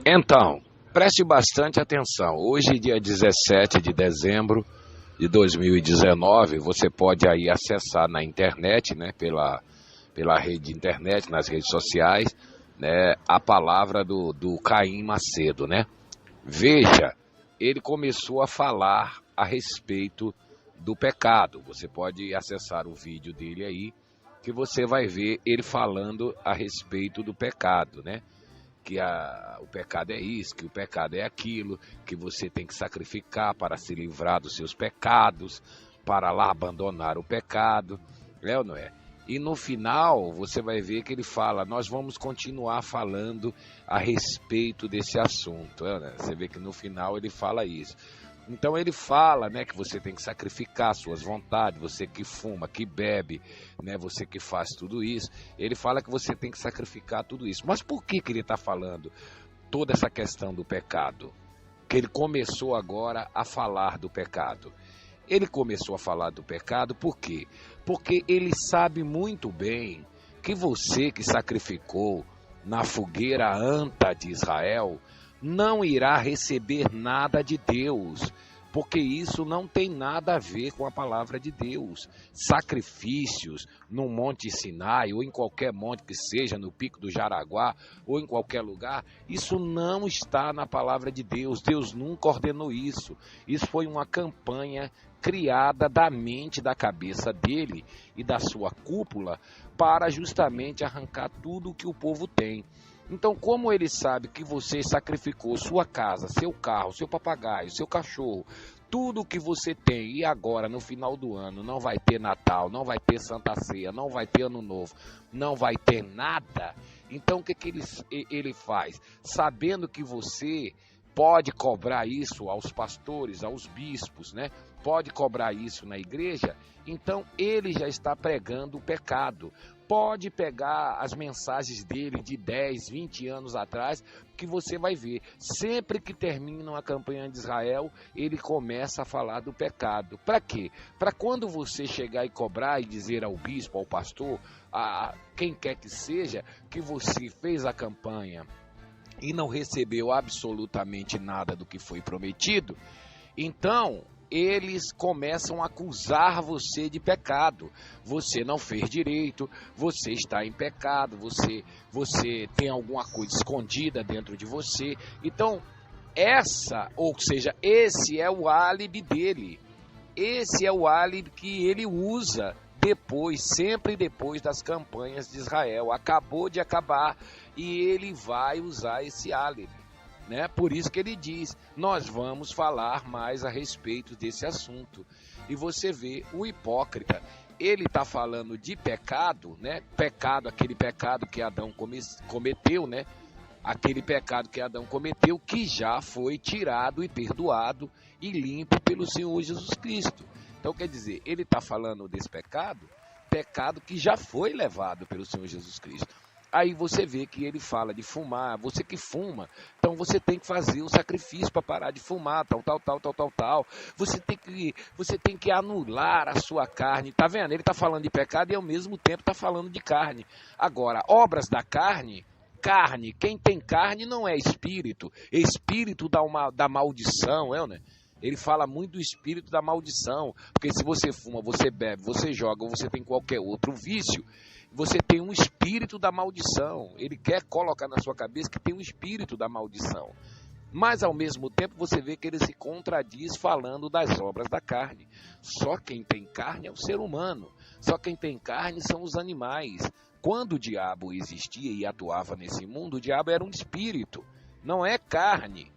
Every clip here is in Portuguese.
Então, preste bastante atenção. Hoje, dia 17 de dezembro de 2019, você pode aí acessar na internet, né, pela rede de internet, nas redes sociais, né, a palavra do Caim Macedo, né? Veja, ele começou a falar a respeito do pecado. Você pode acessar o vídeo dele aí, que você vai ver ele falando a respeito do pecado, né? Que o pecado é isso, que o pecado é aquilo, que você tem que sacrificar para se livrar dos seus pecados, para lá abandonar o pecado, é ou não é? E no final você vai ver que ele fala, nós vamos continuar falando a respeito desse assunto, é, né? Você vê que no final ele fala isso. Então ele fala, né, que você tem que sacrificar suas vontades, você que fuma, que bebe, né, você que faz tudo isso. Ele fala que você tem que sacrificar tudo isso. Mas por que ele está falando toda essa questão do pecado? Que ele começou agora a falar do pecado. Ele começou a falar do pecado por quê? Porque ele sabe muito bem que você que sacrificou na fogueira anta de Israel não irá receber nada de Deus, porque isso não tem nada a ver com a palavra de Deus. Sacrifícios no Monte Sinai, ou em qualquer monte que seja, no Pico do Jaraguá, ou em qualquer lugar, isso não está na palavra de Deus. Deus nunca ordenou isso. Isso foi uma campanha criada da mente, da cabeça dele e da sua cúpula, para justamente arrancar tudo o que o povo tem. Então, como ele sabe que você sacrificou sua casa, seu carro, seu papagaio, seu cachorro, tudo o que você tem, e agora, no final do ano, não vai ter Natal, não vai ter Santa Ceia, não vai ter Ano Novo, não vai ter nada, então o que ele faz? Sabendo que você pode cobrar isso aos pastores, aos bispos, né? Pode cobrar isso na igreja, então ele já está pregando o pecado. Pode pegar as mensagens dele de 10, 20 anos atrás, que você vai ver. Sempre que termina a campanha de Israel, ele começa a falar do pecado. Para quê? Para quando você chegar e cobrar e dizer ao bispo, ao pastor, a quem quer que seja, que você fez a campanha e não recebeu absolutamente nada do que foi prometido, então eles começam a acusar você de pecado. Você não fez direito, você está em pecado, você tem alguma coisa escondida dentro de você. Então, esse é o álibi dele. Esse é o álibi que ele usa sempre depois das campanhas de Israel. Acabou de acabar e ele vai usar esse álibi. Né? Por isso que ele diz, nós vamos falar mais a respeito desse assunto. E você vê o hipócrita, ele está falando de pecado, né? Pecado, aquele pecado que Adão cometeu, né? Aquele pecado que Adão cometeu, que já foi tirado e perdoado e limpo pelo Senhor Jesus Cristo. Então quer dizer, ele está falando desse pecado que já foi levado pelo Senhor Jesus Cristo. Aí você vê que ele fala de fumar, você que fuma, então você tem que fazer o sacrifício para parar de fumar, tal. Você tem que anular a sua carne, tá vendo? Ele está falando de pecado e ao mesmo tempo está falando de carne. Agora, obras da carne, quem tem carne não é espírito, espírito da maldição, né? Ele fala muito do espírito da maldição, porque se você fuma, você bebe, você joga, ou você tem qualquer outro vício, você tem um espírito da maldição. Ele quer colocar na sua cabeça que tem um espírito da maldição. Mas, ao mesmo tempo, você vê que ele se contradiz falando das obras da carne. Só quem tem carne é o ser humano. Só quem tem carne são os animais. Quando o diabo existia e atuava nesse mundo, o diabo era um espírito, não é carne.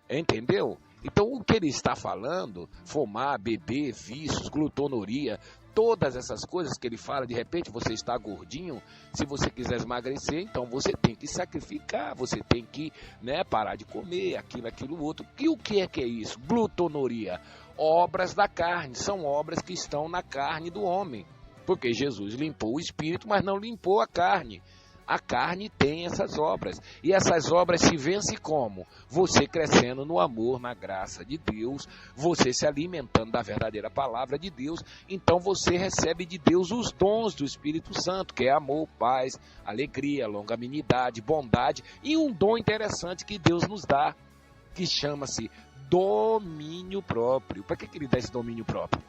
Entendeu? Então, o que ele está falando, fumar, beber, vícios, glutonaria, todas essas coisas que ele fala, de repente você está gordinho, se você quiser emagrecer, então você tem que sacrificar, você tem que, né, parar de comer aquilo, outro. E o que é isso? Glutonaria, obras da carne, são obras que estão na carne do homem, porque Jesus limpou o espírito, mas não limpou a carne. A carne tem essas obras. E essas obras se vencem como? Você crescendo no amor, na graça de Deus, você se alimentando da verdadeira palavra de Deus, então você recebe de Deus os dons do Espírito Santo, que é amor, paz, alegria, longanimidade, bondade, e um dom interessante que Deus nos dá, que chama-se domínio próprio. Para que ele dá esse domínio próprio?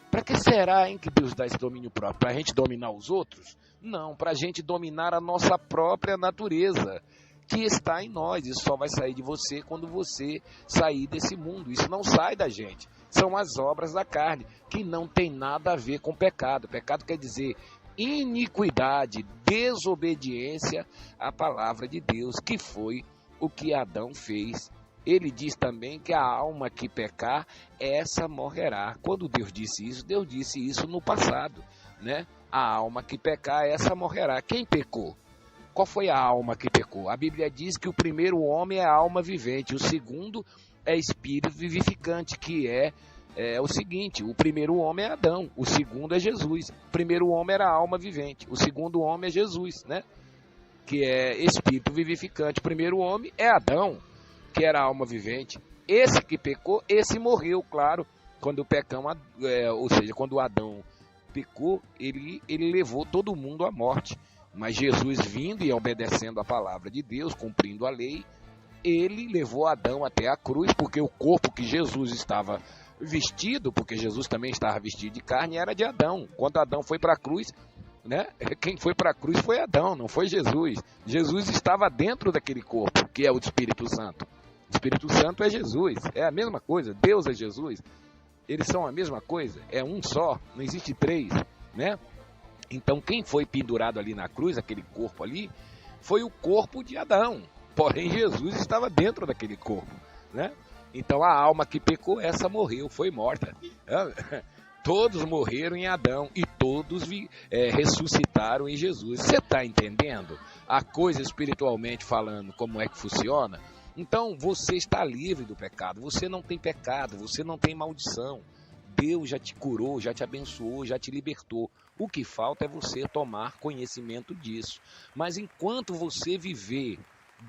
Para que será que Deus dá esse domínio próprio? Para a gente dominar os outros? Não, para a gente dominar a nossa própria natureza, que está em nós. Isso só vai sair de você quando você sair desse mundo. Isso não sai da gente. São as obras da carne, que não tem nada a ver com pecado. Pecado quer dizer iniquidade, desobediência à palavra de Deus, que foi o que Adão fez. Ele diz também que a alma que pecar, essa morrerá. Quando Deus disse isso no passado, né? A alma que pecar, essa morrerá. Quem pecou? Qual foi a alma que pecou? A Bíblia diz que o primeiro homem é a alma vivente, o segundo é espírito vivificante, que é o seguinte: o primeiro homem é Adão, o segundo é Jesus. O primeiro homem era a alma vivente, o segundo homem é Jesus, né? Que é espírito vivificante. O primeiro homem é Adão, que era a alma vivente. Esse que pecou, esse morreu, claro, quando pecamos, ou seja, quando Adão pecou, ele levou todo mundo à morte. Mas Jesus, vindo e obedecendo a palavra de Deus, cumprindo a lei, ele levou Adão até a cruz, porque o corpo que Jesus estava vestido, porque Jesus também estava vestido de carne, era de Adão. Quando Adão foi para a cruz, né? Quem foi para a cruz foi Adão, não foi Jesus. Jesus estava dentro daquele corpo, que é o Espírito Santo. O Espírito Santo é Jesus, é a mesma coisa. Deus é Jesus, eles são a mesma coisa, é um só, não existe três, né? Então quem foi pendurado ali na cruz, aquele corpo ali, foi o corpo de Adão, porém Jesus estava dentro daquele corpo, né? Então a alma que pecou, essa morreu, foi morta. Todos morreram em Adão e todos ressuscitaram em Jesus. Você está entendendo a coisa espiritualmente falando, como é que funciona? Então você está livre do pecado, você não tem pecado, você não tem maldição. Deus já te curou, já te abençoou, já te libertou. O que falta é você tomar conhecimento disso. Mas enquanto você viver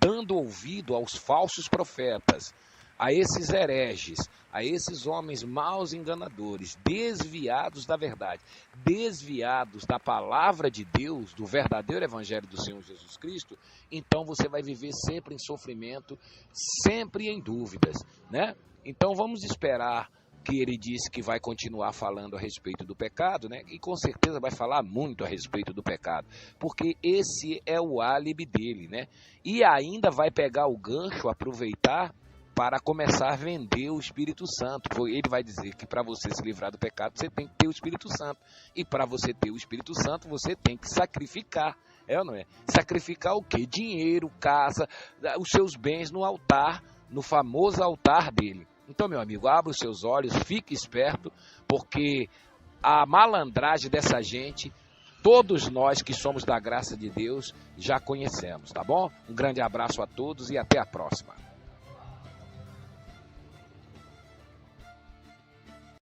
dando ouvido aos falsos profetas, a esses hereges, a esses homens maus enganadores, desviados da verdade, desviados da palavra de Deus, do verdadeiro evangelho do Senhor Jesus Cristo, então você vai viver sempre em sofrimento, sempre em dúvidas, né? Então vamos esperar que ele disse que vai continuar falando a respeito do pecado, né? E com certeza vai falar muito a respeito do pecado, porque esse é o álibi dele, né? E ainda vai pegar o gancho, aproveitar para começar a vender o Espírito Santo. Ele vai dizer que para você se livrar do pecado, você tem que ter o Espírito Santo. E para você ter o Espírito Santo, você tem que sacrificar. É ou não é? Sacrificar o quê? Dinheiro, casa, os seus bens no altar, no famoso altar dele. Então, meu amigo, abra os seus olhos, fique esperto, porque a malandragem dessa gente, todos nós que somos da graça de Deus, já conhecemos, tá bom? Um grande abraço a todos e até a próxima.